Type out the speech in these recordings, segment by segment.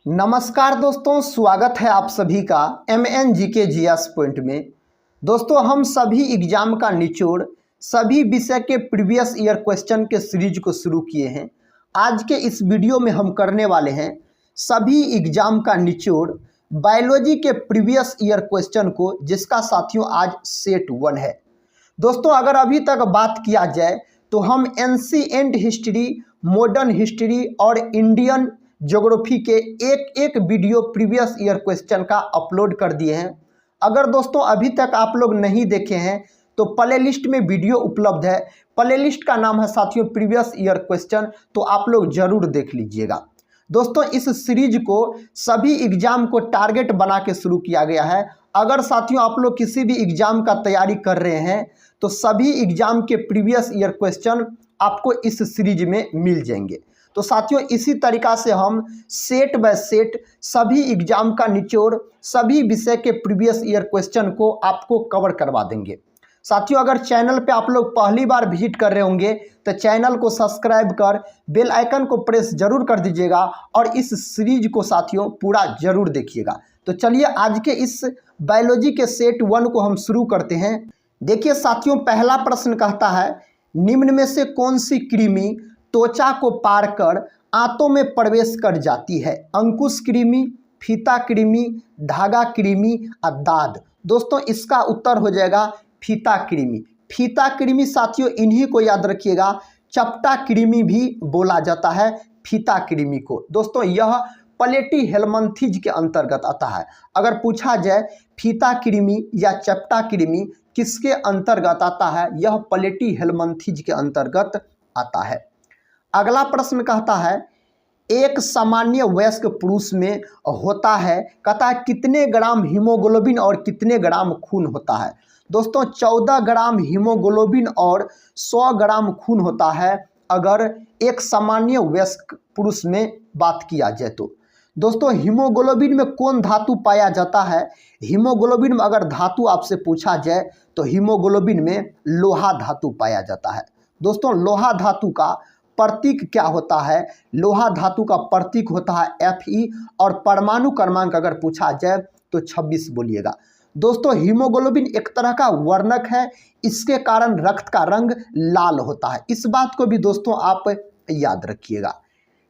नमस्कार दोस्तों, स्वागत है आप सभी का MNGK GS पॉइंट में। दोस्तों, हम सभी एग्जाम का निचोड़ सभी विषय के प्रीवियस ईयर क्वेश्चन के सीरीज को शुरू किए हैं। आज के इस वीडियो में हम करने वाले हैं सभी एग्जाम का निचोड़ बायोलॉजी के प्रीवियस ईयर क्वेश्चन को, जिसका साथियों आज सेट 1 है। दोस्तों, अगर अभी तक बात किया जाए तो हम एंशिएंट हिस्ट्री, मॉडर्न हिस्ट्री और इंडियन ज्योग्राफी के एक वीडियो प्रीवियस ईयर क्वेश्चन का अपलोड कर दिए हैं। अगर दोस्तों अभी तक आप लोग नहीं देखे हैं तो प्ले लिस्ट में वीडियो उपलब्ध है। प्ले लिस्ट का नाम है साथियों प्रीवियस ईयर क्वेश्चन, तो आप लोग जरूर देख लीजिएगा। दोस्तों, इस सीरीज को सभी एग्जाम को टारगेट बना के शुरू किया गया है। अगर साथियों आप लोग किसी भी एग्जाम का तैयारी कर रहे हैं तो सभी एग्जाम के प्रीवियस ईयर क्वेश्चन आपको इस सीरीज में मिल जाएंगे। तो साथियों, इसी तरीका से हम सेट बाय सेट सभी एग्जाम का निचोड़ सभी विषय के प्रीवियस ईयर क्वेश्चन को आपको कवर करवा देंगे। साथियों, अगर चैनल पे आप लोग पहली बार विजिट कर रहे होंगे तो चैनल को सब्सक्राइब कर बेल आइकन को प्रेस जरूर कर दीजिएगा और इस सीरीज को साथियों पूरा जरूर देखिएगा। तो चलिए आज के इस बायोलॉजी के सेट 1 को हम शुरू करते हैं। देखिए साथियों, पहला प्रश्न कहता है निम्न में से कौन सी कृमि त्वचा को पार कर आंतों में प्रवेश कर जाती है? अंकुश कृमि, फीता कृमि, धागा कृमि और दाद। दोस्तों, इसका उत्तर हो जाएगा फीता कृमि। फीता कृमि साथियों इन्हीं को याद रखिएगा, चपटा कृमि भी बोला जाता है फीता कृमि को। दोस्तों, यह प्लेटी हेलमिंथेज के अंतर्गत आता है। अगर पूछा जाए फीता कृमि या चपटा कृमि किसके अंतर्गत आता है, यह प्लेटी हेलमिंथेज के अंतर्गत आता है। अगला प्रश्न कहता है एक सामान्य वयस्क पुरुष में होता है, कहता है कितने ग्राम हीमोग्लोबिन और कितने ग्राम खून होता है? दोस्तों, 14 ग्राम हीमोग्लोबिन और 100 ग्राम खून होता है अगर एक सामान्य वयस्क पुरुष में बात किया जाए तो। दोस्तों, हीमोग्लोबिन में कौन धातु पाया जाता है? हीमोग्लोबिन में अगर धातु आपसे पूछा जाए तो हीमोग्लोबिन में लोहा धातु पाया जाता है। दोस्तों, लोहा धातु का प्रतीक क्या होता है? लोहा धातु का प्रतीक होता है Fe और परमाणु क्रमांक अगर पूछा जाए तो 26 बोलिएगा। दोस्तों, हीमोग्लोबिन एक तरह का वर्णक है, इसके कारण रक्त का रंग लाल होता है। इस बात को भी दोस्तों आप याद रखिएगा।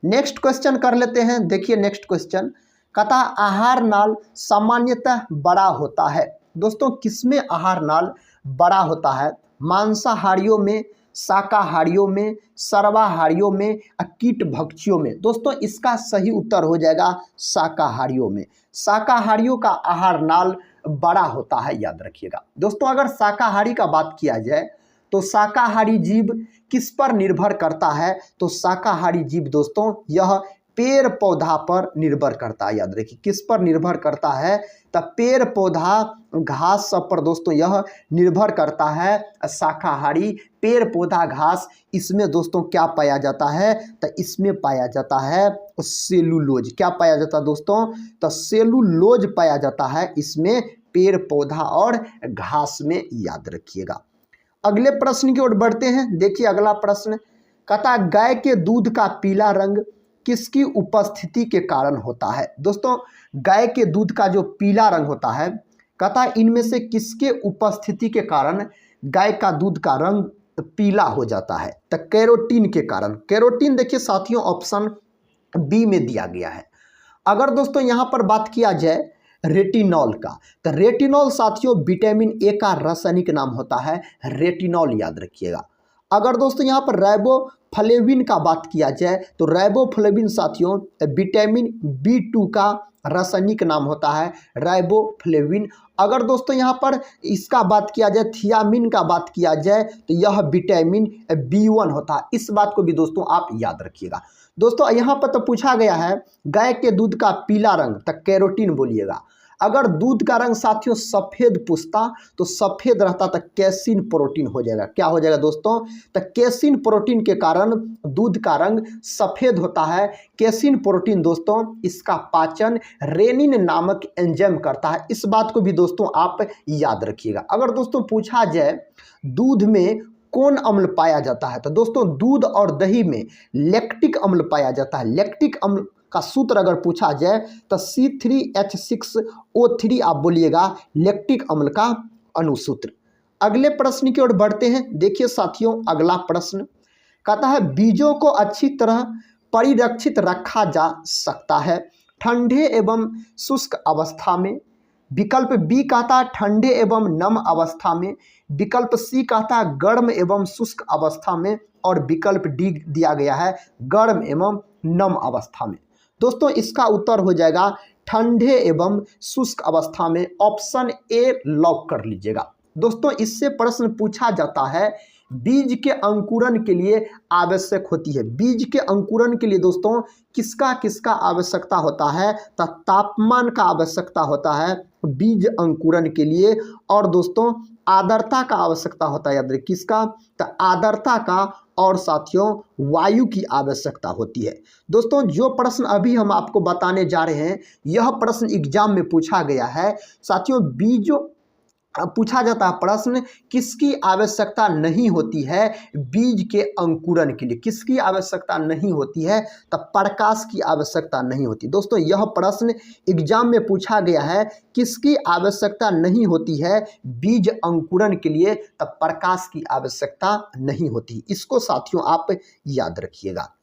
नेक्स्ट क्वेश्चन कर लेते हैं। देखिए नेक्स्ट क्वेश्चन कहता आहार नाल सामान्यतः बड़ा होता है। दोस्तों, किसमें आहार नाल बड़ा होता है? मांसाहारियों में, शाकाहारियों में, सर्वाहारियों में, कीट भक्षियों में। दोस्तों, इसका सही उत्तर हो जाएगा शाकाहारियों में। शाकाहारियों का आहार नाल बड़ा होता है, याद रखिएगा। दोस्तों, अगर शाकाहारी का बात किया जाए तो शाकाहारी जीव किस पर निर्भर करता है? तो शाकाहारी जीव दोस्तों यह पेड़ पौधा पर निर्भर करता है, याद रखिए। किस पर निर्भर करता है? तो पेड़ पौधा घास सब पर दोस्तों यह निर्भर करता है। शाकाहारी पेड़ पौधा घास, इसमें दोस्तों क्या पाया जाता है? तो इसमें पाया जाता है सेलुलोज। क्या पाया जाता है दोस्तों? तो सेलुलोज पाया जाता है इसमें, पेड़ पौधा और घास में, याद रखिएगा। अगले प्रश्न की ओर बढ़ते हैं। देखिए अगला प्रश्न कहता गाय के दूध का पीला रंग किसकी उपस्थिति के कारण होता है? दोस्तों, गाय के दूध का जो पीला रंग होता है, कहता है इनमें से किसके उपस्थिति के कारण गाय का दूध का रंग पीला हो जाता है? तो कैरोटीन के कारण। कैरोटीन देखिए साथियों ऑप्शन बी में दिया गया है। अगर दोस्तों यहाँ पर बात किया जाए रेटिनॉल का, तो रेटिनॉल साथियों विटामिन ए का रासायनिक नाम होता है रेटिनॉल, याद रखिएगा। अगर दोस्तों यहाँ पर राइबोफ्लेविन का बात किया जाए तो राइबोफ्लेविन साथियों विटामिन B2 का रासायनिक नाम होता है राइबोफ्लेविन। अगर दोस्तों यहाँ पर इसका बात किया जाए, थियामिन का बात किया जाए, तो यह विटामिन B1 होता है। इस बात को भी दोस्तों आप याद रखिएगा। दोस्तों, यहाँ पर तो पूछा गया है गाय के दूध का पीला रंग, तो कैरोटीन बोलिएगा। अगर दूध का रंग साथियों सफ़ेद पूछता तो सफ़ेद रहता तो कैसीन प्रोटीन हो जाएगा। क्या हो जाएगा दोस्तों? तो कैसीन प्रोटीन के कारण दूध का रंग सफ़ेद होता है। कैसीन प्रोटीन दोस्तों इसका पाचन रेनिन नामक एंजाइम करता है। इस बात को भी दोस्तों आप याद रखिएगा। अगर दोस्तों पूछा जाए दूध में कौन अम्ल पाया जाता है, तो दोस्तों दूध और दही में लैक्टिक अम्ल पाया जाता है। लैक्टिक अम्ल का सूत्र अगर पूछा जाए तो C3H6O3 आप बोलिएगा लैक्टिक अम्ल का अनुसूत्र। अगले प्रश्न की ओर बढ़ते हैं। देखिए साथियों, अगला प्रश्न कहता है बीजों को अच्छी तरह परिरक्षित रखा जा सकता है ठंडे एवं शुष्क अवस्था में। विकल्प बी कहता है ठंडे एवं नम अवस्था में। विकल्प सी कहता है गर्म एवं शुष्क अवस्था में। और विकल्प डी दिया गया है गर्म एवं नम अवस्था में। दोस्तों इसका उत्तर हो जाएगा ठंडे एवं शुष्क अवस्था में। ऑप्शन ए लॉक कर लीजिएगा। दोस्तों इससे प्रश्न पूछा जाता है बीज के अंकुरण के लिए आवश्यक होती है। बीज के अंकुरण के लिए दोस्तों किसका किसका आवश्यकता होता है? तो तापमान का आवश्यकता होता है बीज अंकुरण के लिए। और दोस्तों आर्द्रता का आवश्यकता होता है। याद रखिए किसका? तो आर्द्रता का। और साथियों वायु की आवश्यकता होती है। दोस्तों जो प्रश्न अभी हम आपको बताने जा रहे हैं यह प्रश्न एग्जाम में पूछा गया है। साथियों बीजों पूछा जाता है प्रश्न किसकी आवश्यकता नहीं होती है बीज के अंकुरण के लिए? किसकी आवश्यकता नहीं होती है? तो प्रकाश की आवश्यकता नहीं होती। दोस्तों यह प्रश्न एग्जाम में पूछा गया है किसकी आवश्यकता नहीं होती है बीज अंकुरण के लिए? तो प्रकाश की आवश्यकता नहीं होती। इसको साथियों आप याद रखिएगा।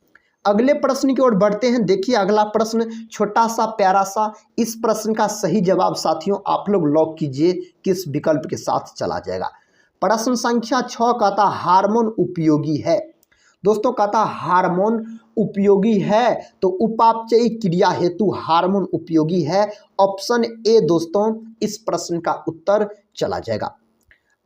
अगले प्रश्न की ओर बढ़ते हैं। देखिए अगला प्रश्न छोटा सा प्यारा सा। इस प्रश्न का सही जवाब साथियों आप लोग लॉक कीजिए किस विकल्प के साथ चला जाएगा। प्रश्न संख्या 6 कहता हार्मोन उपयोगी है। दोस्तों कहता हार्मोन उपयोगी है तो उपापचयी क्रिया हेतु हार्मोन उपयोगी है। ऑप्शन ए दोस्तों इस प्रश्न का उत्तर चला जाएगा।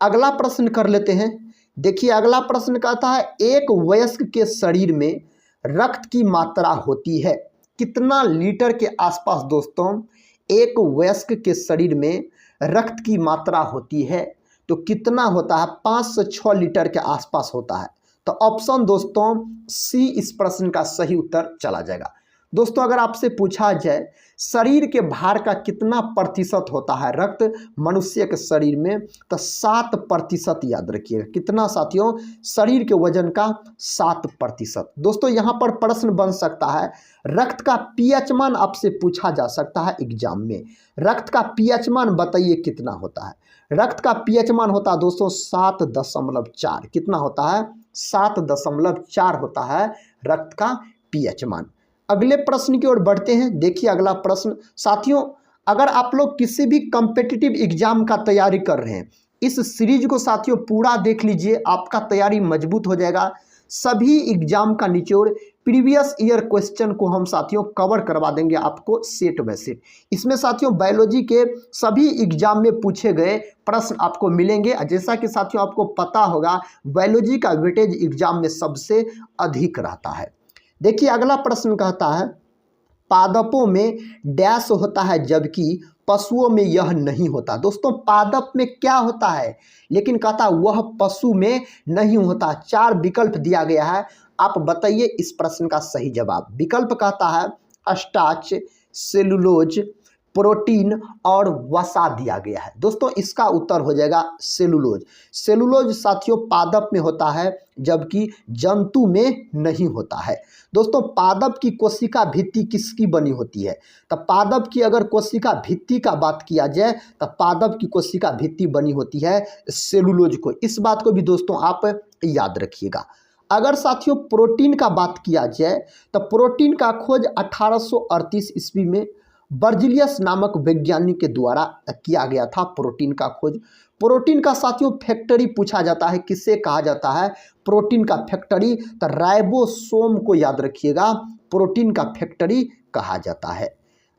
अगला प्रश्न कर लेते हैं। देखिए अगला प्रश्न कहता है एक वयस्क के शरीर में रक्त की मात्रा होती है कितना लीटर के आसपास? दोस्तों एक वयस्क के शरीर में रक्त की मात्रा होती है तो कितना होता है? 5 से 6 लीटर के आसपास होता है। तो ऑप्शन दोस्तों सी इस प्रश्न का सही उत्तर चला जाएगा। दोस्तों अगर आपसे पूछा जाए शरीर के भार का कितना प्रतिशत होता है रक्त मनुष्य के शरीर में? तो 7% याद रखिएगा। कितना साथियों? शरीर के वजन का 7%। दोस्तों यहाँ पर प्रश्न बन सकता है रक्त का पीएच मान आपसे पूछा जा सकता है एग्जाम में। रक्त का पीएच मान बताइए कितना होता है? रक्त का पीएच मान होता है दोस्तों 7.4। कितना होता है? 7.4 होता है रक्त का पीएच मान। अगले प्रश्न की ओर बढ़ते हैं। देखिए अगला प्रश्न साथियों अगर आप लोग किसी भी कॉम्पिटिटिव एग्जाम का तैयारी कर रहे हैं इस सीरीज को साथियों पूरा देख लीजिए, आपका तैयारी मजबूत हो जाएगा। सभी एग्जाम का निचोड़ प्रीवियस ईयर क्वेश्चन को हम साथियों कवर करवा देंगे आपको सेट बाय सेट। इसमें साथियों बायोलॉजी के सभी एग्जाम में पूछे गए प्रश्न आपको मिलेंगे। जैसा कि साथियों आपको पता होगा बायोलॉजी का वेटेज एग्जाम में सबसे अधिक रहता है। देखिए अगला प्रश्न कहता है पादपों में डैश होता है जबकि पशुओं में यह नहीं होता। दोस्तों पादप में क्या होता है लेकिन कहता वह पशु में नहीं होता। 4 विकल्प दिया गया है, आप बताइए इस प्रश्न का सही जवाब। विकल्प कहता है स्टार्च, सेलुलोज, प्रोटीन और वसा दिया गया है। दोस्तों इसका उत्तर हो जाएगा सेलुलोज। सेलुलोज साथियों पादप में होता है जबकि जंतु में नहीं होता है। दोस्तों पादप की कोशिका भित्ति किसकी बनी होती है? तो पादप की अगर कोशिका भित्ति का बात किया जाए तो पादप की कोशिका भित्ति बनी होती है सेलुलोज को। इस बात को भी दोस्तों आप याद रखिएगा। अगर साथियों प्रोटीन का बात किया जाए तो प्रोटीन का खोज 1838 ईस्वी में बर्जिलियस नामक वैज्ञानिक के द्वारा किया गया था। प्रोटीन का खोज। प्रोटीन का साथियों फैक्टरी पूछा जाता है, किससे कहा जाता है प्रोटीन का फैक्टरी? तो राइबोसोम को याद रखिएगा, प्रोटीन का फैक्टरी कहा जाता है।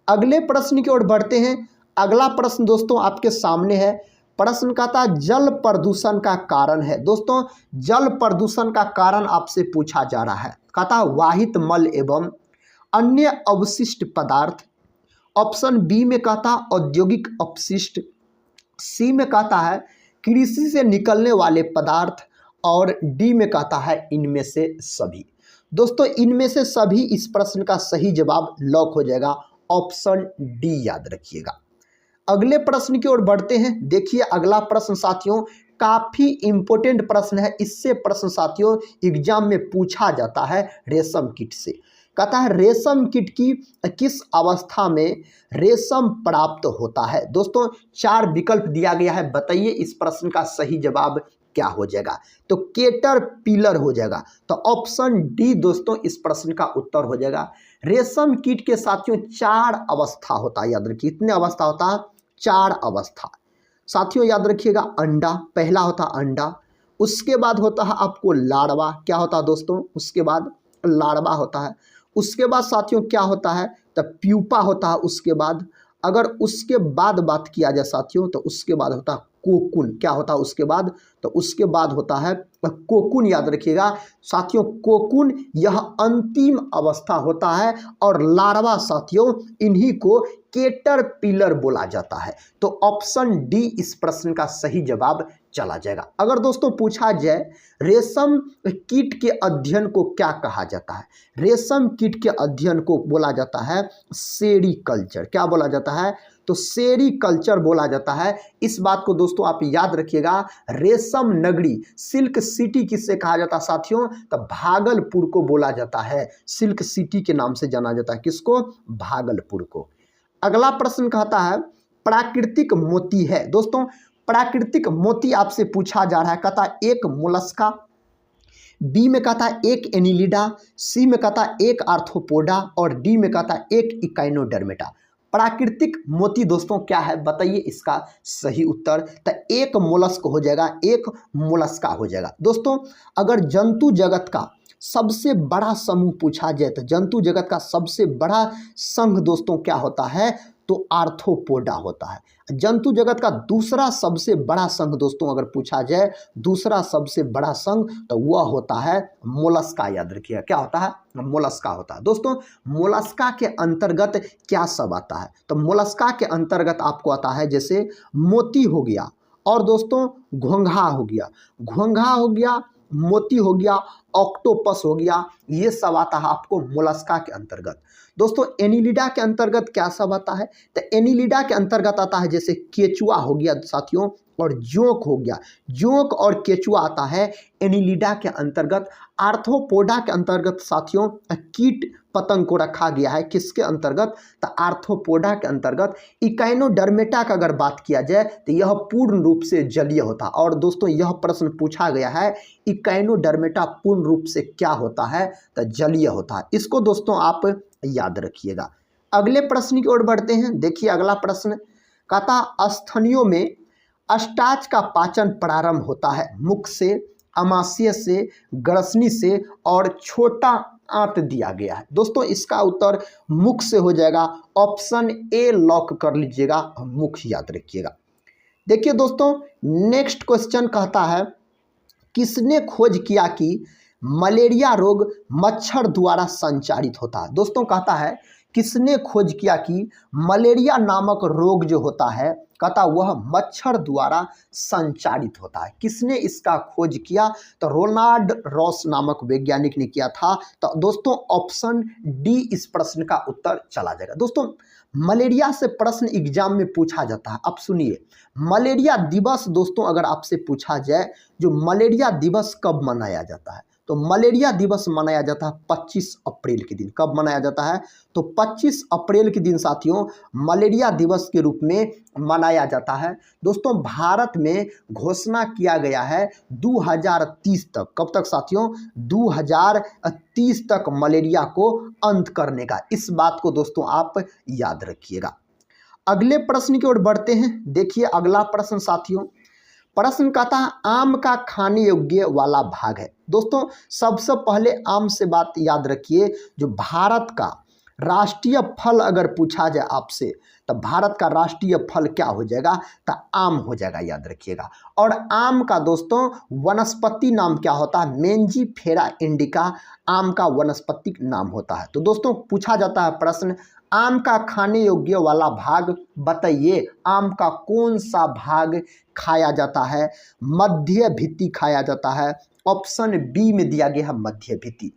अगले प्रश्न की ओर बढ़ते हैं। अगला प्रश्न दोस्तों आपके सामने है। प्रश्न कहता जल प्रदूषण का कारण है। दोस्तों जल प्रदूषण का कारण आपसे पूछा जा रहा है। कहता वाहित मल एवं अन्य अवशिष्ट पदार्थ। ऑप्शन बी में कहता औद्योगिक अपशिष्ट, सी में कहता है कृषि से निकलने वाले पदार्थ और डी में कहता है इनमें से सभी। दोस्तों इनमें से सभी इस प्रश्न का सही जवाब लॉक हो जाएगा। ऑप्शन डी याद रखिएगा। अगले प्रश्न की ओर बढ़ते हैं। देखिए अगला प्रश्न साथियों काफी इंपॉर्टेंट प्रश्न है। इससे प्रश्न साथियों एग्जाम में पूछा जाता है रेशम कीट से। कहता है रेशम कीट की किस अवस्था में रेशम प्राप्त होता है। दोस्तों 4 विकल्प दिया गया है, बताइए इस प्रश्न का सही जवाब क्या हो जाएगा। तो कैटरपिलर हो जाएगा। तो ऑप्शन डी दोस्तों इस प्रश्न का उत्तर हो जाएगा। रेशम कीट के साथियों 4 अवस्था होता है, याद रखिए कितने अवस्था होता है, 4 अवस्था। साथियों याद रखिएगा, अंडा पहला होता है अंडा, उसके बाद होता है आपको लार्वा, क्या होता है दोस्तों, उसके बाद लार्वा होता है, उसके बाद साथियों क्या होता है, तो प्यूपा होता है, उसके बाद अगर उसके बाद बात किया जाए साथियों तो उसके बाद होता है कोकुन, क्या होता है उसके बाद, तो उसके बाद होता है कोकुन, याद रखिएगा साथियों कोकुन यह अंतिम अवस्था होता है और लार्वा साथियों इन्हीं को कैटरपिलर बोला जाता है। तो ऑप्शन डी इस प्रश्न का सही जवाब चला जाएगा। अगर दोस्तों पूछा जाए रेशम कीट के अध्ययन को क्या कहा जाता है, रेशम कीट के अध्ययन को बोला जाता है सेरीकल्चर, क्या बोला जाता है, तो सेरीकल्चर बोला जाता है। इस बात को दोस्तों आप याद रखिएगा। रेशम नगरी सिल्क सिटी किससे कहा जाता है साथियों, तो भागलपुर को बोला जाता है, सिल्क सिटी के नाम से जाना जाता है, किसको, भागलपुर को। अगला प्रश्न कहता है प्राकृतिक मोती है। दोस्तों प्राकृतिक मोती आपसे पूछा जा रहा है, कहता है एक मोलस्का, बी में कहता है एक एनिलिडा, सी में कहता है एक आर्थ्रोपोडा और डी में कहता है एक इकाइनोडर्मेटा। प्राकृतिक मोती दोस्तों क्या है, बताइए इसका सही उत्तर। तो एक मोलस्क हो जाएगा, एक मोलस्का हो जाएगा। दोस्तों अगर जंतु जगत का सबसे बड़ा समूह पूछा जाए तो जंतु जगत का सबसे बड़ा संघ दोस्तों क्या होता है, तो आर्थ्रोपोडा होता है। जंतु जगत का दूसरा सबसे बड़ा संघ दोस्तों अगर पूछा जाए, दूसरा सबसे बड़ा संघ, तो वह होता है मोलस्का, याद रखिएगा क्या होता है, मोलस्का होता है। दोस्तों मोलस्का के अंतर्गत क्या सब आता है, तो मोलस्का के अंतर्गत आपको आता है जैसे मोती हो गया और दोस्तों घोंघा हो गया, घोंघा हो गया, मोती हो गया, ऑक्टोपस हो गया, ये सब आता है आपको मोलस्का के अंतर्गत। दोस्तों एनिलिडा के अंतर्गत क्या सब आता है, तो एनिलिडा के अंतर्गत आता है जैसे केचुआ हो गया साथियों और जोंक हो गया, जोंक और केचुआ आता है एनिलिडा के अंतर्गत। आर्थ्रोपोडा के अंतर्गत साथियों कीट पतंग को रखा गया है, किसके अंतर्गत, तो आर्थ्रोपोडा के अंतर्गत। इकाइनोडर्मेटा का अगर बात किया जाए तो यह पूर्ण रूप से जलीय होता है। और दोस्तों यह प्रश्न पूछा गया है इकाइनोडर्मेटा पूर्ण रूप से क्या होता है, तो जलीय होता है। इसको दोस्तों आप याद रखिएगा। अगले प्रश्न की ओर बढ़ते हैं। देखिए अगला प्रश्न कहता स्तनियों में स्टार्च का पाचन प्रारंभ होता है मुख से, अमाशय से, ग्रसनी से और छोटा आंत दिया गया है। दोस्तों इसका उत्तर मुख से हो जाएगा, ऑप्शन ए लॉक कर लीजिएगा, मुख याद रखिएगा। देखिए दोस्तों नेक्स्ट क्वेश्चन कहता है किसने खोज किया कि मलेरिया रोग मच्छर द्वारा संचारित होता है। दोस्तों कहता है किसने खोज किया कि मलेरिया नामक रोग जो होता है, कहता वह मच्छर द्वारा संचारित होता है। किसने इसका खोज किया, तो रोनाल्ड रॉस नामक वैज्ञानिक ने किया था। तो दोस्तों ऑप्शन डी इस प्रश्न का उत्तर चला जाएगा। दोस्तों मलेरिया से प्रश्न एग्जाम में पूछा जाता है। अब सुनिए मलेरिया दिवस दोस्तों अगर आपसे पूछा जाए जो मलेरिया दिवस कब मनाया जाता है, तो मलेरिया दिवस मनाया जाता है 25 अप्रैल के दिन। कब मनाया जाता है, तो 25 अप्रैल के दिन साथियों मलेरिया दिवस के रूप में मनाया जाता है। दोस्तों भारत में घोषणा किया गया है 2030 तक, कब तक साथियों, 2030 तक मलेरिया को अंत करने का। इस बात को दोस्तों आप याद रखिएगा। अगले प्रश्न की ओर बढ़ते हैं। देखिए अगला प्रश्न साथियों, प्रश्न कहता है आम का खाने योग्य वाला भाग है। दोस्तों सबसे पहले आम से बात याद रखिए, जो भारत का राष्ट्रीय फल अगर पूछा जाए आपसे तो भारत का राष्ट्रीय फल क्या हो जाएगा, तो आम हो जाएगा, याद रखिएगा। और आम का दोस्तों वनस्पति नाम क्या होता है, मेंजीफेरा इंडिका आम का वनस्पतिक नाम होता है। तो दोस्तों पूछा जाता है प्रश्न आम का खाने योग्य वाला भाग बताइए, आम का कौन सा भाग खाया जाता है, मध्य भित्ति खाया जाता है, ऑप्शन बी में दिया गया है मध्य भित्ति।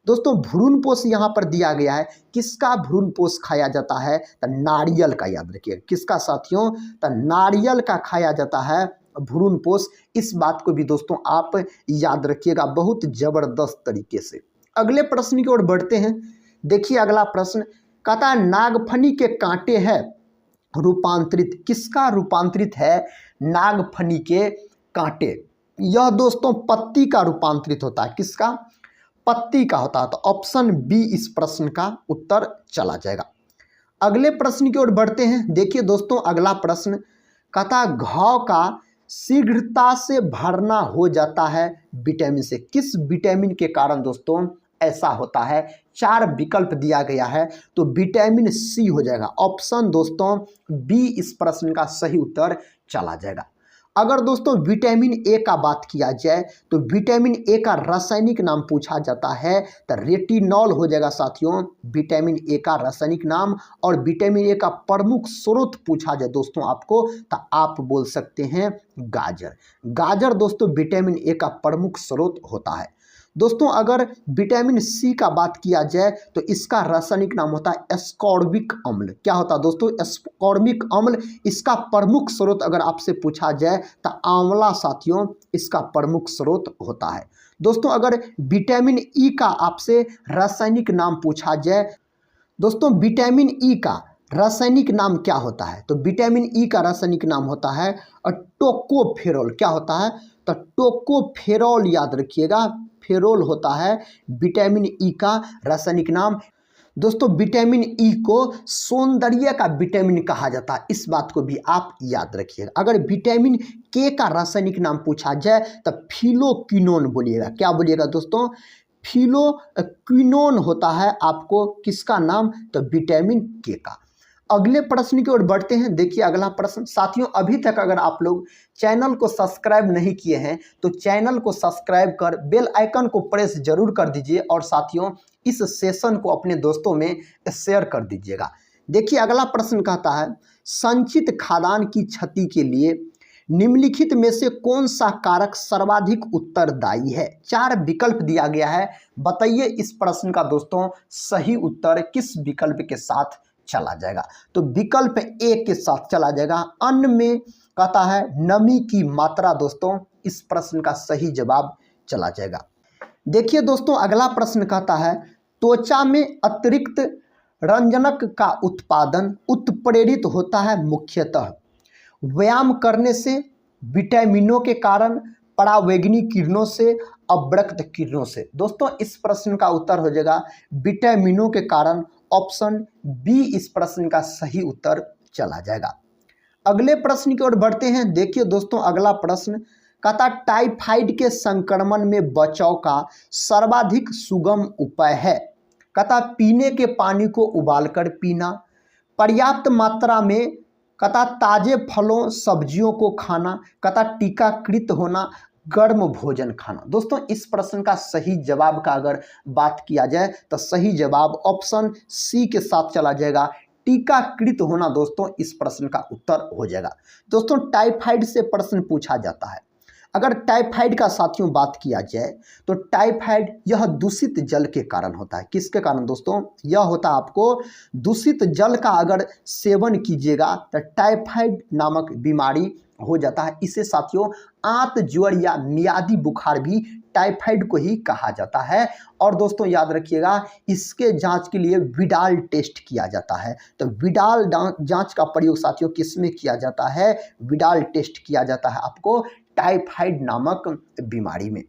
दोस्तों भ्रूणपोष यहाँ पर दिया गया है, किसका भ्रूणपोष खाया जाता है, तो नारियल का, याद रखिए किसका साथियों, तो नारियल का खाया जाता है भ्रूणपोष। इस बात को भी दोस्तों आप याद रखिएगा बहुत जबरदस्त तरीके से। अगले प्रश्न की ओर बढ़ते हैं। देखिए अगला प्रश्न, कहता है नागफनी के कांटे है रूपांतरित, किसका रूपांतरित है नागफनी के कांटे? यह दोस्तों पत्ती का रूपांतरित होता है, किसका? पत्ती का होता है। तो ऑप्शन बी इस प्रश्न का उत्तर चला जाएगा। अगले प्रश्न की ओर बढ़ते हैं। देखिए दोस्तों अगला प्रश्न, कहता घाव का शीघ्रता से भरना हो जाता है विटामिन से, किस विटामिन के कारण दोस्तों ऐसा होता है? 4 विकल्प दिया गया है, तो विटामिन सी हो जाएगा। ऑप्शन दोस्तों बी इस प्रश्न का सही उत्तर चला जाएगा। अगर दोस्तों विटामिन ए का बात किया जाए तो विटामिन ए का रासायनिक नाम पूछा जाता है तो रेटिनॉल हो जाएगा साथियों, विटामिन ए का रासायनिक नाम। और विटामिन ए का प्रमुख स्रोत पूछा जाए दोस्तों आपको, तो आप बोल सकते हैं गाजर। गाजर दोस्तों विटामिन ए का प्रमुख स्रोत होता है। दोस्तों अगर विटामिन सी का बात किया जाए तो इसका रासायनिक नाम होता है एस्कॉर्बिक अम्ल। क्या होता है दोस्तों? एस्कॉर्बिक अम्ल। इसका प्रमुख स्रोत अगर आपसे पूछा जाए तो आंवला साथियों इसका प्रमुख स्रोत होता है। दोस्तों अगर विटामिन ई का आपसे रासायनिक नाम पूछा जाए, दोस्तों विटामिन ई का रासायनिक नाम क्या होता है? तो विटामिन ई का रासायनिक नाम होता है टोकोफेरोल। क्या होता है? तो टोकोफेरोल, याद रखिएगा, फेरोल होता है विटामिन ई का रासायनिक नाम। दोस्तों विटामिन ई को सौंदर्य का विटामिन कहा जाता है, इस बात को भी आप याद रखिएगा। अगर विटामिन के का रासायनिक नाम पूछा जाए तो फिलोक्विनोन बोलिएगा। क्या बोलिएगा दोस्तों? फिलोक्विनोन होता है आपको किसका नाम? तो विटामिन के का। अगले प्रश्न की ओर बढ़ते हैं। देखिए अगला प्रश्न, साथियों अभी तक अगर आप लोग चैनल को सब्सक्राइब नहीं किए हैं तो चैनल को सब्सक्राइब कर बेल आइकन को प्रेस जरूर कर दीजिए और साथियों इस सेशन को अपने दोस्तों में शेयर कर दीजिएगा। देखिए अगला प्रश्न कहता है संचित खाद्यान्न की क्षति के लिए निम्नलिखित में से कौन सा कारक सर्वाधिक उत्तरदायी है? 4 विकल्प दिया गया है, बताइए इस प्रश्न का दोस्तों सही उत्तर किस विकल्प के साथ चला जाएगा? तो विकल्प ए के साथ चला जाएगा। अन्न में कहता है नमी की मात्रा, दोस्तों इस प्रश्न का सही जवाब चला जाएगा। देखिए दोस्तों अगला प्रश्न कहता है त्वचा में अतिरिक्त रंजक का उत्पादन उत्प्रेरित होता है मुख्यतः व्यायाम करने से, विटामिनों के कारण, परावैंगनी किरणों से, अवरक्त किरणों से। दोस्तों इस प्रश्न का उत्तर हो जाएगा विटामिनों के कारण। ऑप्शन बी इस प्रश्न का सही उत्तर चला जाएगा। अगले प्रश्न की ओर बढ़ते हैं। देखिए दोस्तों अगला प्रश्न कहता टाइफाइड के संक्रमण में बचाव का सर्वाधिक सुगम उपाय है। कहता पीने के पानी को उबालकर पीना, पर्याप्त मात्रा में कहता ताजे फलों सब्जियों को खाना, कहता टीकाकृत होना, गर्म भोजन खाना। दोस्तों इस प्रश्न का सही जवाब का अगर बात किया जाए तो सही जवाब ऑप्शन सी के साथ चला जाएगा, टीकाकृत होना। दोस्तों इस प्रश्न का उत्तर हो जाएगा। दोस्तों टाइफाइड से प्रश्न पूछा जाता है। अगर टाइफाइड का साथियों बात किया जाए तो टाइफाइड यह दूषित जल के कारण होता है। किसके कारण दोस्तों? यह होता है आपको दूषित जल का अगर सेवन कीजिएगा तो टाइफाइड नामक बीमारी हो जाता है। इसे साथियों आंत ज्वर या मियादी बुखार भी टाइफाइड को ही कहा जाता है। और दोस्तों याद रखिएगा इसके जांच के लिए विडाल टेस्ट किया जाता है। तो विडाल जांच का प्रयोग साथियों किस में किया जाता है? विडाल टेस्ट किया जाता है आपको टाइफाइड नामक बीमारी में।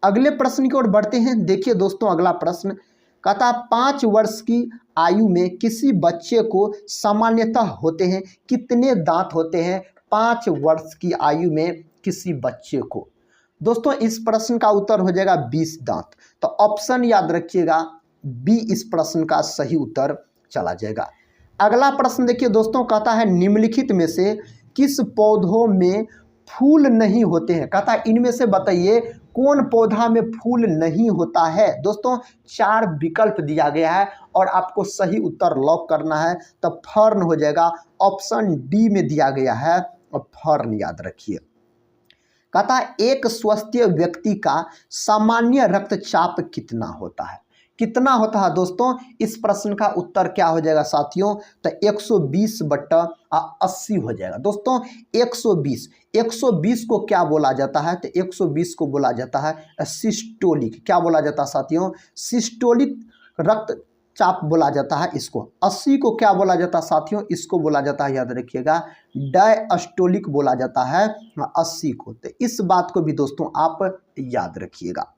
अगले प्रश्न की ओर बढ़ते हैं। देखिए दोस्तों अगला प्रश्न कहता 5 वर्ष की आयु में किसी बच्चे को सामान्यतः होते हैं कितने दांत होते हैं? 5 वर्ष की आयु में किसी बच्चे को। दोस्तों इस प्रश्न का उत्तर हो जाएगा 20 दांत। तो ऑप्शन याद रखिएगा बी इस प्रश्न का सही उत्तर चला जाएगा। अगला प्रश्न देखिए दोस्तों कहता है निम्नलिखित में से किस पौधों में फूल नहीं होते हैं? कहता है इनमें से बताइए कौन पौधा में फूल नहीं होता है? दोस्तों 4 विकल्प दिया गया है और आपको सही उत्तर लॉक करना है। तो फर्न हो जाएगा, ऑप्शन डी में दिया गया है और फर्न याद रखिए। कहता है एक स्वस्थ व्यक्ति का सामान्य रक्तचाप कितना होता है? कितना होता है दोस्तों? इस प्रश्न का उत्तर क्या हो जाएगा साथियों? तो 120/80 हो जाएगा। दोस्तों 120 को क्या बोला जाता है? तो 120 को बोला जाता है सिस्टोलिक। क्या बोला जाता है साथियों? सिस्टोलिक रक्त चाप बोला जाता है इसको। 80 को क्या बोला जाता है साथियों, इसको बोला जाता है, याद रखिएगा, डायस्टोलिक बोला जाता है 80 को। तो इस बात को भी दोस्तों आप याद रखिएगा।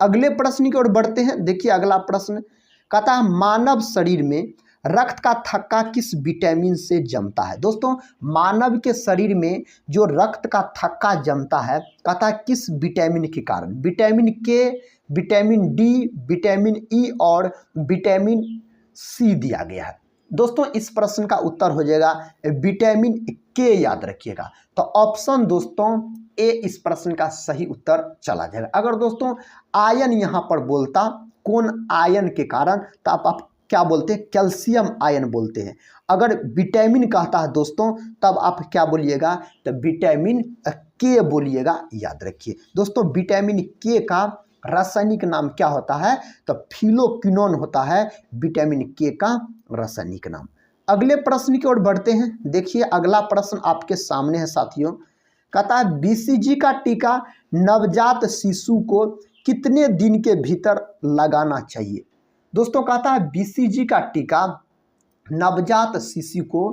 अगले प्रश्न की ओर बढ़ते हैं। देखिए अगला प्रश्न कहता है मानव शरीर में रक्त का थक्का किस विटामिन से जमता है। दोस्तों मानव के शरीर में जो रक्त का थक्का जमता है कहता है किस विटामिन के कारण। विटामिन के, विटामिन डी, विटामिन ई और विटामिन सी दिया गया है। दोस्तों इस प्रश्न का उत्तर हो जाएगा विटामिन के, याद रखिएगा। तो ऑप्शन दोस्तों ए इस प्रश्न का सही उत्तर चला जाएगा। अगर दोस्तों आयन यहाँ पर बोलता, कौन आयन के कारण, तो आप क्या बोलते हैं, कैल्शियम आयन बोलते हैं। अगर विटामिन कहता है दोस्तों तब आप क्या बोलिएगा, तो विटामिन के बोलिएगा, याद रखिए। दोस्तों विटामिन के का रासायनिक नाम क्या होता है, तो फिलोक्विनोन होता है विटामिन के का रासायनिक नाम। अगले प्रश्न की ओर बढ़ते हैं। देखिए अगला प्रश्न आपके सामने है साथियों, कहता है बीसीजी का टीका नवजात शिशु को कितने दिन के भीतर लगाना चाहिए। दोस्तों कहता है बीसीजी का टीका नवजात शिशु को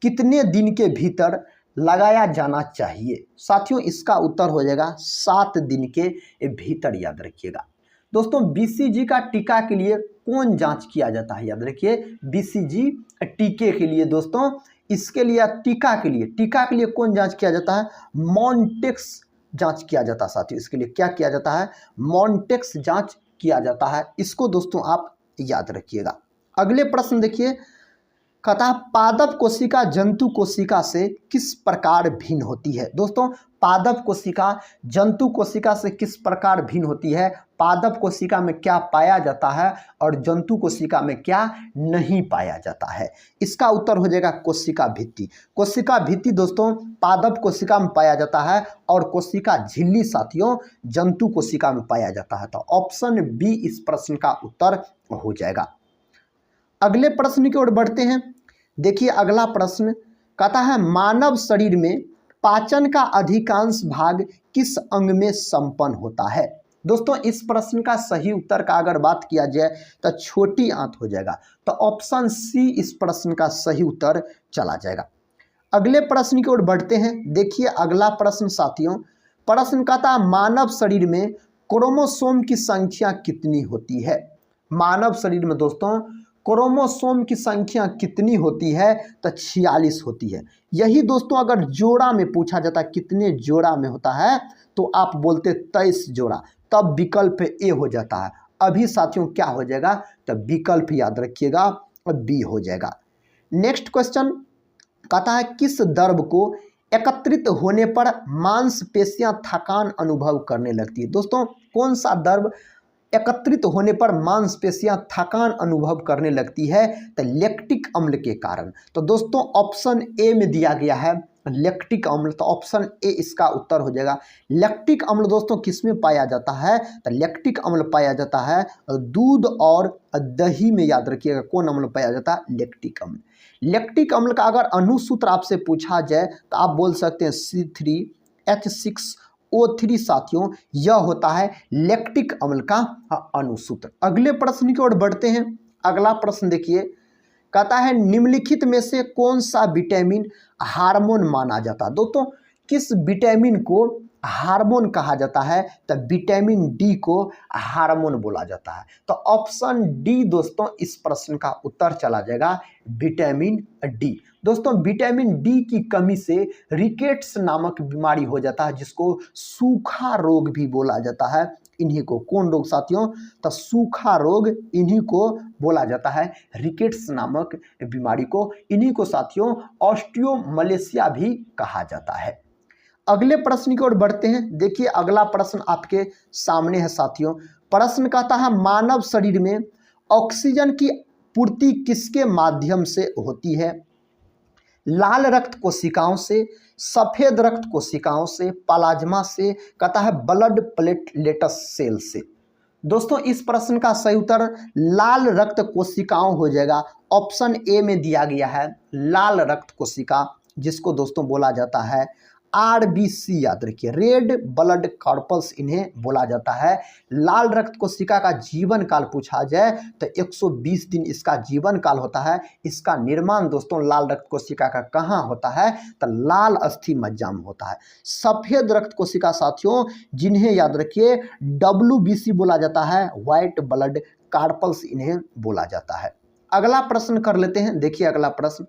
कितने दिन के भीतर लगाया जाना चाहिए। साथियों इसका उत्तर हो जाएगा 7 दिन के भीतर, याद रखिएगा। दोस्तों बीसीजी का टीका के लिए कौन जांच किया जाता है, याद रखिए, बीसीजी टीके के लिए दोस्तों, इसके लिए टीका के लिए कौन जांच किया जाता है, मॉन्टेक्स जांच किया जाता है साथियों। इसके लिए क्या किया जाता है, मॉन्टेक्स जांच किया जाता है। इसको दोस्तों आप याद रखिएगा। अगले प्रश्न देखिए, कहता है पादप कोशिका जंतु कोशिका से किस प्रकार भिन्न होती है। दोस्तों पादप कोशिका जंतु कोशिका से किस प्रकार भिन्न होती है, पादप कोशिका में क्या पाया जाता है और जंतु कोशिका में क्या नहीं पाया जाता है। इसका उत्तर हो जाएगा कोशिका भित्ति। कोशिका भित्ति दोस्तों पादप कोशिका में पाया जाता है और कोशिका झिल्ली साथियों जंतु कोशिका में पाया जाता है। तो ऑप्शन बी इस प्रश्न का उत्तर हो जाएगा। अगले प्रश्न की ओर बढ़ते हैं। देखिए अगला प्रश्न कहता है मानव शरीर में पाचन का अधिकांश भाग किस अंग में संपन्न होता है। दोस्तों इस प्रश्न का सही उत्तर का अगर बात किया जाए तो छोटी आंत हो जाएगा। तो ऑप्शन सी इस प्रश्न का सही उत्तर चला जाएगा। अगले प्रश्न की ओर बढ़ते हैं। देखिए अगला प्रश्न साथियों, प्रश्न कहता है मानव शरीर में क्रोमोसोम की संख्या कितनी होती है। मानव शरीर में दोस्तों क्रोमोसोम की संख्या कितनी होती है, तो 46 होती है। यही दोस्तों अगर जोड़ा में पूछा जाता है कितने जोड़ा में होता है, तो आप बोलते 23 जोड़ा, तब विकल्प ए हो जाता है। अभी साथियों क्या हो जाएगा, तो विकल्प याद रखिएगा बी हो जाएगा। नेक्स्ट क्वेश्चन कहता है किस द्रव को एकत्रित होने पर मांसपेशियां थकान अनुभव करने लगती है। दोस्तों कौन सा द्रव एकत्रित होने पर मांसपेशियां थकान अनुभव करने लगती है, तो लैक्टिक अम्ल के कारण। तो दोस्तों ऑप्शन ए में दिया गया है लैक्टिक अम्ल, तो ऑप्शन ए इसका उत्तर हो जाएगा। लैक्टिक अम्ल दोस्तों किसमें पाया जाता है, तो लैक्टिक अम्ल पाया जाता है दूध और दही में, याद रखिएगा कौन अम्ल पाया जाता है, लैक्टिक अम्ल। लैक्टिक अम्ल का अगर अनुसूत्र आपसे पूछा जाए तो आप बोल सकते हैं C3H6O3 साथियों, यह होता है लैक्टिक अम्ल का अनुसूत्र। अगले प्रश्न की ओर बढ़ते हैं। अगला प्रश्न देखिए, कहता है निम्नलिखित में से कौन सा विटामिन हार्मोन माना जाता है। दोस्तों किस विटामिन को हार्मोन कहा जाता है, तो विटामिन डी को हार्मोन बोला जाता है। तो ऑप्शन डी दोस्तों इस प्रश्न का उत्तर चला जाएगा विटामिन डी। दोस्तों विटामिन डी की कमी से रिकेट्स नामक बीमारी हो जाता है, जिसको सूखा रोग भी बोला जाता है। इन्हीं को कौन रोग साथियों, तो सूखा रोग, इन्हीं को बोला जाता है रिकेट्स नामक बीमारी को। इन्हीं को साथियों ऑस्टियोमलेशिया भी कहा जाता है। अगले प्रश्न की ओर बढ़ते हैं। देखिए अगला प्रश्न आपके सामने है साथियों। प्रश्न कहता है मानव शरीर में ऑक्सीजन की पूर्ति किसके माध्यम से होती है। लाल रक्त कोशिकाओं से, सफेद रक्त कोशिकाओं से, प्लाज्मा से, कहता है ब्लड प्लेटलेट्स सेल से। दोस्तों इस प्रश्न का सही उत्तर लाल रक्त कोशिकाओं हो जाएगा। ऑप्शन ए में दिया गया है लाल रक्त कोशिका, जिसको दोस्तों बोला जाता है RBC याद रखिए, रेड ब्लड कॉर्पस इन्हें बोला जाता है। लाल रक्त कोशिका का जीवन काल पूछा जाए तो 120 दिन इसका जीवन काल होता है। इसका निर्माण दोस्तों लाल रक्त कोशिका का कहाँ होता है, तो लाल अस्थि मज्जा में होता है। सफेद रक्त कोशिका साथियों जिन्हें याद रखिए WBC बोला जाता है, व्हाइट ब्लड कॉर्पस इन्हें बोला जाता है। अगला प्रश्न कर लेते हैं। देखिए अगला प्रश्न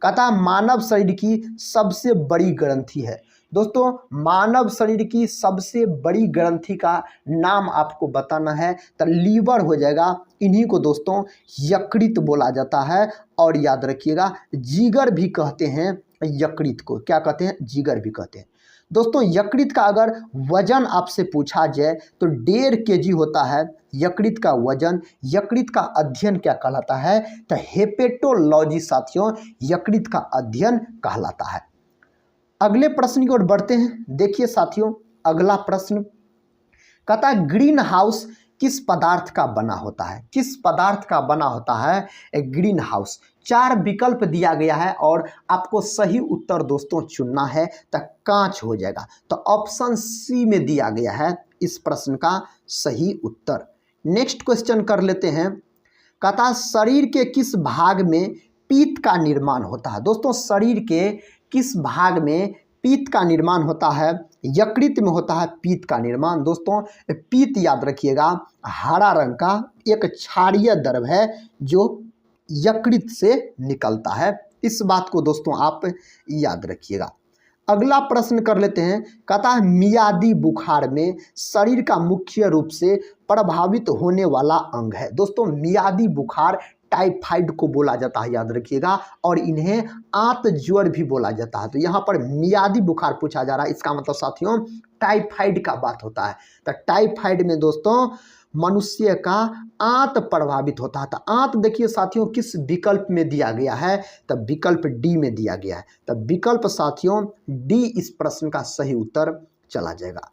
कहता मानव शरीर की सबसे बड़ी ग्रंथि है। दोस्तों मानव शरीर की सबसे बड़ी ग्रंथि का नाम आपको बताना है, तो लीवर हो जाएगा। इन्हीं को दोस्तों यकृत बोला जाता है। और याद रखिएगा जिगर भी कहते हैं, यकृत को क्या कहते हैं, जिगर भी कहते हैं। दोस्तों यकृत का अगर वजन आपसे पूछा जाए तो 1.5 kg होता है यकृत का वजन। यकृत का अध्ययन क्या कहलाता है, तो हेपेटोलॉजी साथियों यकृत का अध्ययन कहलाता है। अगले प्रश्न की ओर बढ़ते हैं। देखिए साथियों अगला प्रश्न कहता है ग्रीन हाउस किस पदार्थ का बना होता है, किस पदार्थ का बना होता है ग्रीन हाउस। 4 विकल्प दिया गया है और आपको सही उत्तर दोस्तों चुनना है, तो कांच हो जाएगा। तो ऑप्शन सी में दिया गया है इस प्रश्न का सही उत्तर। नेक्स्ट क्वेश्चन कर लेते हैं। कहता शरीर के किस भाग में पीत का निर्माण होता है। दोस्तों शरीर के किस भाग में पीत का निर्माण होता है, यकृत में होता है पीत का निर्माण। दोस्तों पीत याद रखिएगा हरा रंग का एक क्षारीय द्रव है जो यकृत से निकलता है। इस बात को दोस्तों आप याद रखिएगा। अगला प्रश्न कर लेते हैं। कहता है मियादी बुखार में शरीर का मुख्य रूप से प्रभावित होने वाला अंग है। दोस्तों मियादी बुखार टाइफाइड को बोला जाता है, याद रखिएगा। और इन्हें आंत ज्वर भी बोला जाता है। तो यहाँ पर मियादी बुखार पूछा जा रहा है, इसका मतलब साथियों टाइफाइड का बात होता है। तो टाइफाइड में दोस्तों मनुष्य का आंत प्रभावित होता है। तो आंत देखिए साथियों किस विकल्प में दिया गया है, तो विकल्प डी में दिया गया है। तो विकल्प साथियों डी इस प्रश्न का सही उत्तर चला जाएगा।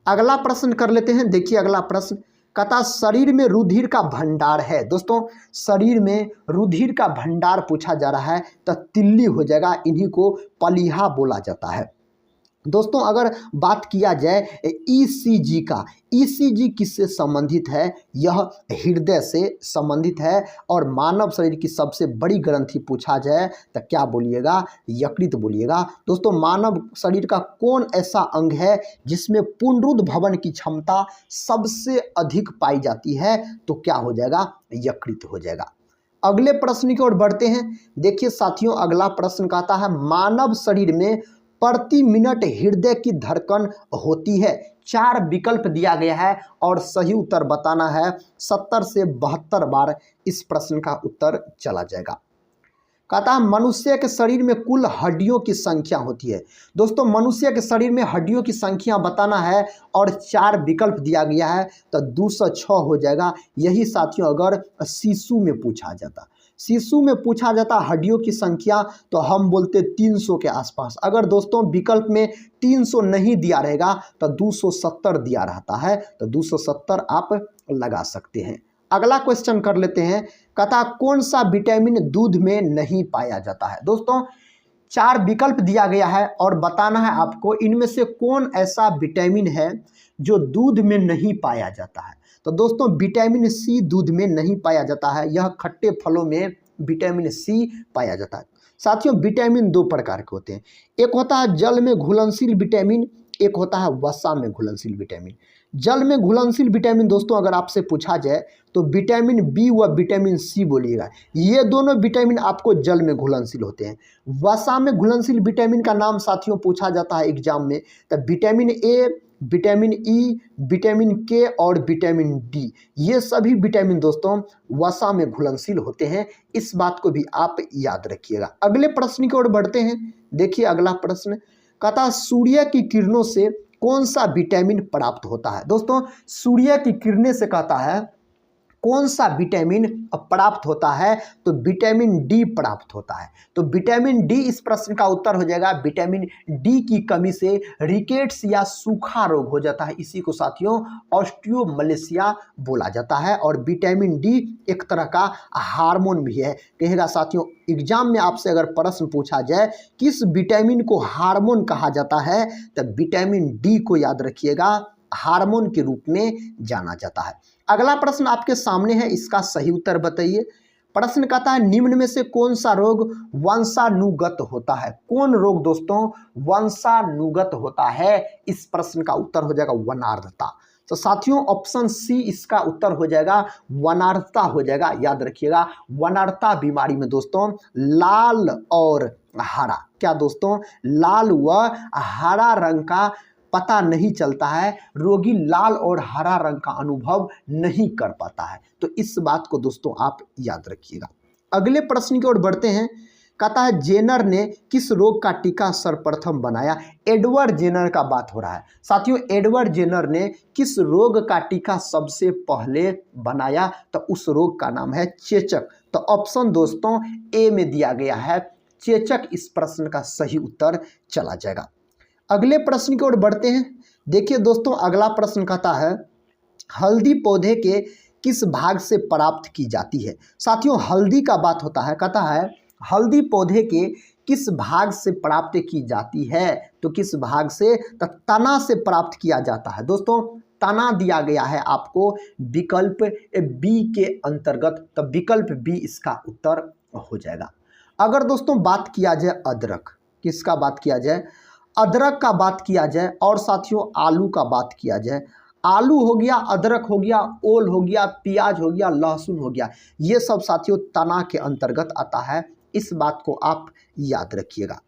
अगला प्रश्न कर लेते हैं। देखिए अगला प्रश्न कहता शरीर में रुधिर का भंडार है। दोस्तों शरीर में रुधिर का भंडार पूछा जा रहा है, तो तिल्ली हो जाएगा। इन्हीं को पलीहा बोला जाता है। दोस्तों अगर बात किया जाए ECG का, ECG किससे संबंधित है, यह हृदय से संबंधित है। और मानव शरीर की सबसे बड़ी ग्रंथि पूछा जाए तो क्या बोलिएगा, यकृत बोलिएगा। दोस्तों मानव शरीर का कौन ऐसा अंग है जिसमें पुनरुद्भवन की क्षमता सबसे अधिक पाई जाती है, तो क्या हो जाएगा, यकृत हो जाएगा। अगले प्रश्न की ओर बढ़ते हैं। देखिए साथियों अगला प्रश्न कहता है मानव शरीर में प्रति मिनट हृदय की धड़कन होती है। 4 विकल्प दिया गया है और सही उत्तर बताना है। 70 से 72 बार इस प्रश्न का उत्तर चला जाएगा। कहता है मनुष्य के शरीर में कुल हड्डियों की संख्या होती है। दोस्तों मनुष्य के शरीर में हड्डियों की संख्या बताना है और 4 विकल्प दिया गया है, तो 206 हो जाएगा। यही साथियों अगर शिशु में पूछा जाता, शिशु में पूछा जाता हड्डियों की संख्या, तो हम बोलते 300 के आसपास। अगर दोस्तों विकल्प में 300 नहीं दिया रहेगा तो 270 दिया रहता है, तो 270 आप लगा सकते हैं। अगला क्वेश्चन कर लेते हैं। कहता कौन सा विटामिन दूध में नहीं पाया जाता है। दोस्तों 4 विकल्प दिया गया है और बताना है आपको इनमें से कौन ऐसा विटामिन है जो दूध में नहीं पाया जाता है। तो दोस्तों विटामिन सी दूध में नहीं पाया जाता है, यह खट्टे फलों में विटामिन सी पाया जाता है। साथियों विटामिन 2 प्रकार के होते हैं, एक होता है जल में घुलनशील विटामिन, एक होता है वसा में घुलनशील विटामिन। जल में घुलनशील विटामिन दोस्तों अगर आपसे पूछा जाए तो विटामिन बी व विटामिन सी बोलिएगा, ये दोनों विटामिन आपको जल में घुलनशील होते हैं। वसा में घुलनशील विटामिन का नाम साथियों पूछा जाता है एग्जाम में, तो vitamin A, vitamin E, vitamin के और विटामिन डी, ये सभी विटामिन दोस्तों वसा में घुलनशील होते हैं। इस बात को भी आप याद रखिएगा। अगले प्रश्न की ओर बढ़ते हैं। देखिए अगला प्रश्न कहता सूर्य की किरणों से कौन सा विटामिन प्राप्त होता है। दोस्तों सूर्य की किरणें से कहता है कौन सा विटामिन प्राप्त होता है? तो विटामिन डी प्राप्त होता है। तो विटामिन डी इस प्रश्न का उत्तर हो जाएगा। विटामिन डी की कमी से रिकेट्स या सूखा रोग हो जाता है। इसी को साथियों ऑस्टियोमलेशिया बोला जाता है। और विटामिन डी एक तरह का हार्मोन भी है। कहेगा साथियों एग्जाम में आपसे अगर प्रश्न पूछा जाए किस विटामिन को हार्मोन कहा जाता है, तो विटामिन डी को याद रखिएगा, हार्मोन के रूप में जाना जाता है। अगला प्रश्न आपके सामने है, इसका सही उत्तर बताइए। प्रश्न कहता है निम्न में से कौन सा रोग वंशानुगत होता है? कौन रोग दोस्तों वंशानुगत होता है? इस प्रश्न का उत्तर हो जाएगा वनार्धता। तो साथियों ऑप्शन सी इसका उत्तर हो जाएगा, वनार्धता हो जाएगा। याद रखिएगा वनार्धता बीमारी में दोस्तों लाल और हरा, क्या दोस्तों, लाल व हरा रंग का पता नहीं चलता है, रोगी लाल और हरा रंग का अनुभव नहीं कर पाता है। तो इस बात को दोस्तों आप याद रखिएगा। अगले प्रश्न की ओर बढ़ते हैं। कहता है जेनर ने किस रोग का टीका सर्वप्रथम बनाया? एडवर्ड जेनर का बात हो रहा है। साथियों एडवर्ड जेनर ने किस रोग का टीका सबसे पहले बनाया? तो उस रोग का नाम है चेचक। तो ऑप्शन दोस्तों ए में दिया गया है, चेचक इस प्रश्न का सही उत्तर चला जाएगा। अगले प्रश्न की ओर बढ़ते हैं। देखिए दोस्तों अगला प्रश्न कहता है हल्दी पौधे के किस भाग से प्राप्त की जाती है? साथियों हल्दी का बात होता है। कहता है हल्दी पौधे के किस भाग से प्राप्त की जाती है? तो किस भाग से? तो तना से प्राप्त किया जाता है। दोस्तों तना दिया गया है आपको विकल्प बी के अंतर्गत, तो विकल्प बी इसका उत्तर हो जाएगा। अगर दोस्तों बात किया जाए अदरक, किसका बात किया जाए? अदरक का बात किया जाए और साथियों आलू का बात किया जाए, आलू हो गया, अदरक हो गया, ओल हो गया, प्याज हो गया, लहसुन हो गया, ये सब साथियों तना के अंतर्गत आता है। इस बात को आप याद रखिएगा।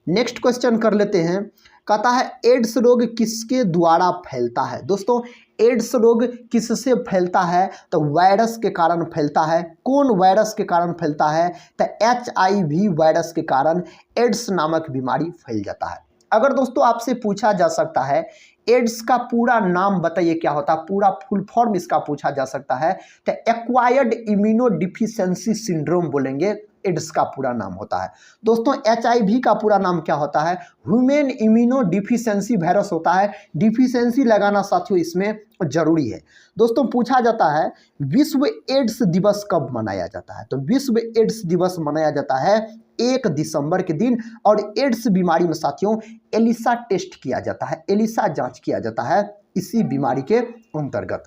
नेक्स्ट क्वेश्चन कर लेते हैं। कहता है एड्स रोग किसके द्वारा फैलता है? दोस्तों एड्स रोग किससे फैलता है? तो वायरस के कारण फैलता है। कौन वायरस के कारण फैलता है? तो HIV वायरस के कारण एड्स नामक बीमारी फैल जाता है। अगर दोस्तों आपसे पूछा जा सकता है एड्स का पूरा नाम बताइए क्या होता है, पूरा फुल फॉर्म इसका पूछा जा सकता है, तो एक्वायर्ड इम्यूनोडिफिशियंसी सिंड्रोम बोलेंगे, एड्स का पूरा नाम होता है। दोस्तों HIV का पूरा नाम क्या होता है? ह्यूमन इम्यूनोडिफिशियंसी वायरस होता है। डिफिशियंसी लगाना साथियों इसमें जरूरी है। दोस्तों पूछा जाता है विश्व एड्स दिवस कब मनाया जाता है? तो विश्व एड्स दिवस मनाया जाता है 1 दिसंबर के दिन। और एड्स बीमारी में साथियों एलिसा टेस्ट किया जाता है, एलिसा जांच किया जाता है इसी बीमारी के अंतर्गत।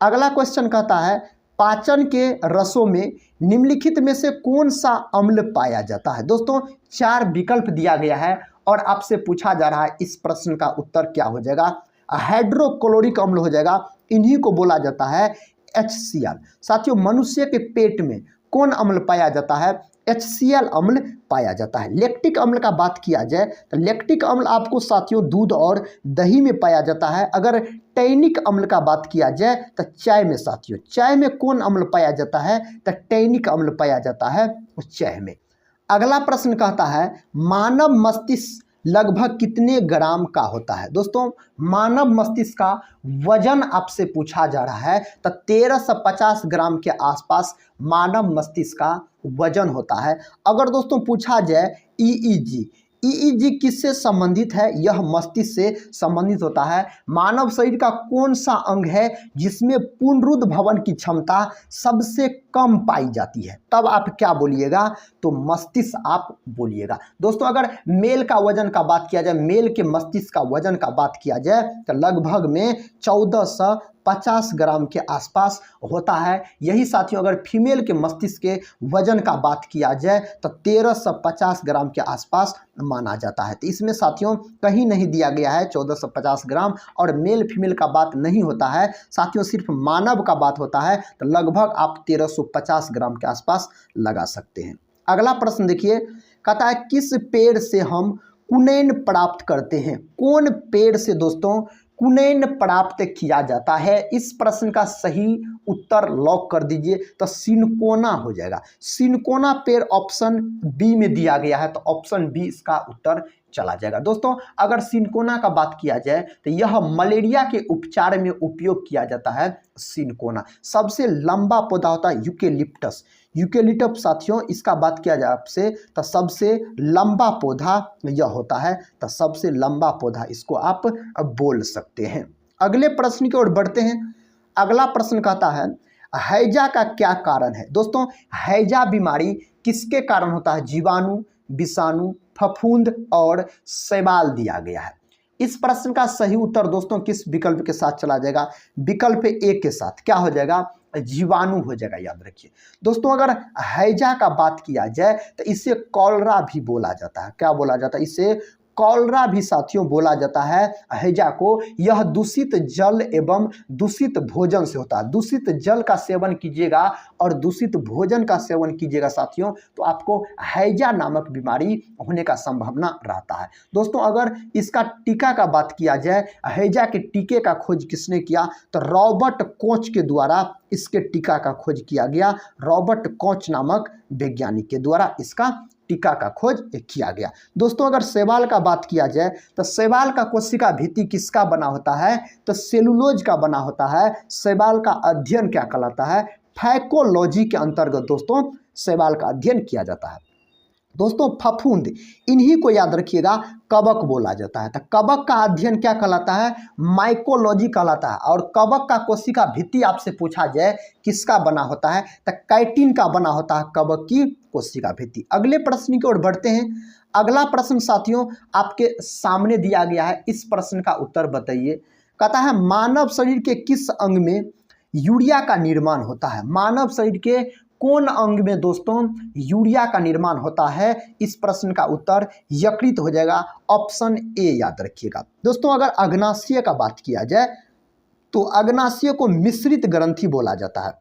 अगला क्वेश्चन कहता है पाचन के रसों में निम्नलिखित में से कौन सा अम्ल पाया जाता है? दोस्तों 4 विकल्प दिया गया है और आपसे पूछा जा रहा है इस प्रश्न का उत्तर क्या हो जाएगा? हाइड्रोक्लोरिक अम्ल हो जाएगा। इन्हीं को बोला जाता है HCl। साथियों मनुष्य के पेट में कौन अम्ल पाया जाता है? HCl अम्ल पाया जाता है। लैक्टिक अम्ल का बात किया जाए तो लैक्टिक अम्ल आपको साथियों दूध और दही में पाया जाता है। अगर टैनिक अम्ल का बात किया जाए तो चाय में, साथियों चाय में कौन अम्ल पाया जाता है? तो टैनिक अम्ल पाया जाता है उस चाय में। अगला प्रश्न कहता है मानव मस्तिष्क लगभग कितने ग्राम का होता है? दोस्तों मानव मस्तिष्क का वजन आपसे पूछा जा रहा है तो 1350 ग्राम के आसपास मानव मस्तिष्क का वजन होता है। अगर दोस्तों पूछा जाए EEG किससे संबंधित है? यह मस्तिष्क से संबंधित होता है। मानव शरीर का कौन सा अंग है जिसमें पुनरुद्भवन की क्षमता सबसे कम पाई जाती है? तब आप क्या बोलिएगा? तो मस्तिष्क आप बोलिएगा। दोस्तों अगर मेल का वजन का बात किया जाए, मेल के मस्तिष्क का वजन का बात किया जाए तो लगभग में 1450 ग्राम के आसपास होता है। यही साथियों अगर फीमेल के मस्तिष्क के वजन का बात किया जाए तो 1350 ग्राम के आसपास माना जाता है। तो इसमें साथियों कहीं नहीं दिया गया है 1450 ग्राम और मेल फीमेल का बात नहीं होता है साथियों, सिर्फ मानव का बात होता है। तो लगभग आप 1350 ग्राम के आसपास लगा सकते हैं। अगला प्रश्न देखिए, कहता है किस पेड़ से हम कुनैन प्राप्त करते हैं? कौन पेड़ से दोस्तों कुनैन प्राप्त किया जाता है? इस प्रश्न का सही उत्तर लॉक कर दीजिए, तो सिनकोना हो जाएगा। सिनकोना पेड़ ऑप्शन बी में दिया गया है, तो ऑप्शन बी इसका उत्तर चला जाएगा। दोस्तों अगर सिनकोना का बात किया जाए तो यह मलेरिया के उपचार में उपयोग किया जाता है। सिनकोना सबसे लंबा पौधा होता है यूकेलिप्टस। यूकेलिप्टस साथियों, इसका बात किया जाए आपसे तो सबसे लंबा पौधा यह होता है, तो सबसे लंबा पौधा इसको आप बोल सकते हैं। अगले प्रश्न की ओर बढ़ते हैं। अगला प्रश्न कहता है हैजा का क्या कारण है? दोस्तों हैजा बीमारी किसके कारण होता है? जीवाणु, विषाणु, फफूंद और शैवाल दिया गया है। इस प्रश्न का सही उत्तर दोस्तों किस विकल्प के साथ चला जाएगा? विकल्प ए के साथ। क्या हो जाएगा? जीवाणु हो जाएगा। याद रखिए दोस्तों, अगर हैजा का बात किया जाए तो इसे कॉलरा भी बोला जाता है। क्या बोला जाता है? इसे कॉलरा भी साथियों बोला जाता है हैजा को। यह दूषित जल एवं दूषित भोजन से होता है। दूषित जल का सेवन कीजिएगा और दूषित भोजन का सेवन कीजिएगा साथियों, तो आपको हैजा नामक बीमारी होने का संभावना रहता है। दोस्तों अगर इसका टीका का बात किया जाए, हैजा के टीके का खोज किसने किया? तो रॉबर्ट कोच के द्वारा इसके टीका का खोज किया गया। रॉबर्ट कोच नामक वैज्ञानिक के द्वारा इसका टीका का खोज किया गया। दोस्तों अगर शैवाल का बात किया जाए तो शैवाल का कोशिका भित्ति किसका बना होता है? तो सेलुलोज का बना होता है। शैवाल का अध्ययन क्या कहलाता है? फैकोलॉजी के अंतर्गत दोस्तों शैवाल का अध्ययन किया जाता है। दोस्तों फफूंद, इन्हीं को याद रखिएगा, कवक बोला जाता है। तो कवक का अध्ययन क्या कहलाता है? माइकोलॉजी कहलाता है। और कवक का कोशिका भित्ति आपसे पूछा जाए किसका बना होता है, तो काइटिन का बना होता है कवक की कोशिका भित्ति। अगले प्रश्न की ओर बढ़ते हैं। अगला प्रश्न साथियों आपके सामने दिया गया है। इस प्रश्न का उत्तर बताइए। कहता है मानव शरीर के किस अंग में यूरिया का निर्माण होता है? मानव शरीर के कौन अंग में दोस्तों यूरिया का निर्माण होता है? इस प्रश्न का उत्तर यकृत हो जाएगा। ऑप्शन ए याद रखिएगा। दोस्तों अगर अग्नाशय का बात किया जाए तो अग्नाशय को मिश्रित ग्रंथि बोला जाता है।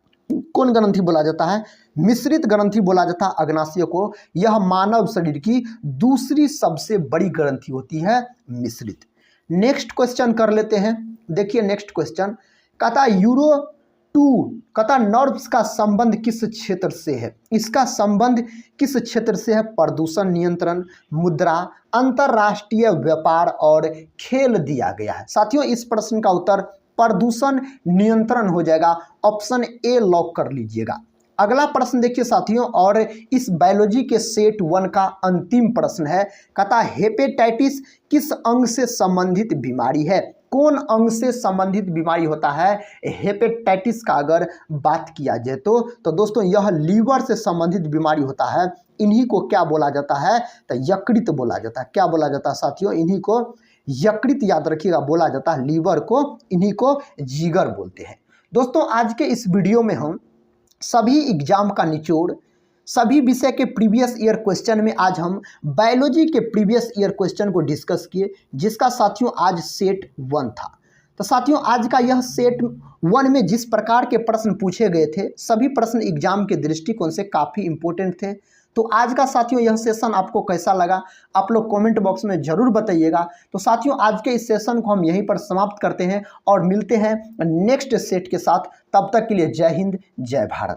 कौन ग्रंथि बोला जाता है? मिश्रित ग्रंथि बोला जाता है अग्नाशय को। यह मानव शरीर की दूसरी सबसे बड़ी ग्रंथि होती है मिश्रित। नेक्स्ट क्वेश्चन कर लेते हैं। देखिए नेक्स्ट क्वेश्चन कहता यूरो 2 कहता नर्व्स का संबंध किस क्षेत्र से है? इसका संबंध किस क्षेत्र से है? प्रदूषण नियंत्रण, मुद्रा, अंतरराष्ट्रीय व्यापार और खेल दिया गया है। साथियों इस प्रश्न का उत्तर प्रदूषण नियंत्रण हो जाएगा। ऑप्शन ए लॉक कर लीजिएगा। अगला प्रश्न देखिए साथियों, और इस बायोलॉजी के सेट 1 का अंतिम प्रश्न है। कहता हेपेटाइटिस किस अंग से संबंधित बीमारी है? कौन अंग से संबंधित बीमारी होता है हेपेटाइटिस का अगर बात किया जाए तो दोस्तों यह लीवर से संबंधित बीमारी होता है। इन्हीं को क्या बोला जाता है? तो यकृत बोला जाता है। क्या बोला जाता है साथियों? इन्हीं को यकृत याद रखिएगा बोला जाता है। लीवर को इन्हीं को जिगर बोलते हैं। दोस्तों आज के इस वीडियो में हम सभी एग्जाम का निचोड़, सभी विषय के प्रीवियस ईयर क्वेश्चन में आज हम बायोलॉजी के प्रीवियस ईयर क्वेश्चन को डिस्कस किए, जिसका साथियों आज सेट 1 था। तो साथियों आज का यह सेट 1 में जिस प्रकार के प्रश्न पूछे गए थे, सभी प्रश्न एग्जाम के दृष्टिकोण से काफ़ी इंपॉर्टेंट थे। तो आज का साथियों यह सेशन आपको कैसा लगा आप लोग कमेंट बॉक्स में ज़रूर बताइएगा। तो साथियों आज के इस सेशन को हम यहीं पर समाप्त करते हैं और मिलते हैं नेक्स्ट सेट के साथ। तब तक के लिए जय हिंद, जय भारत।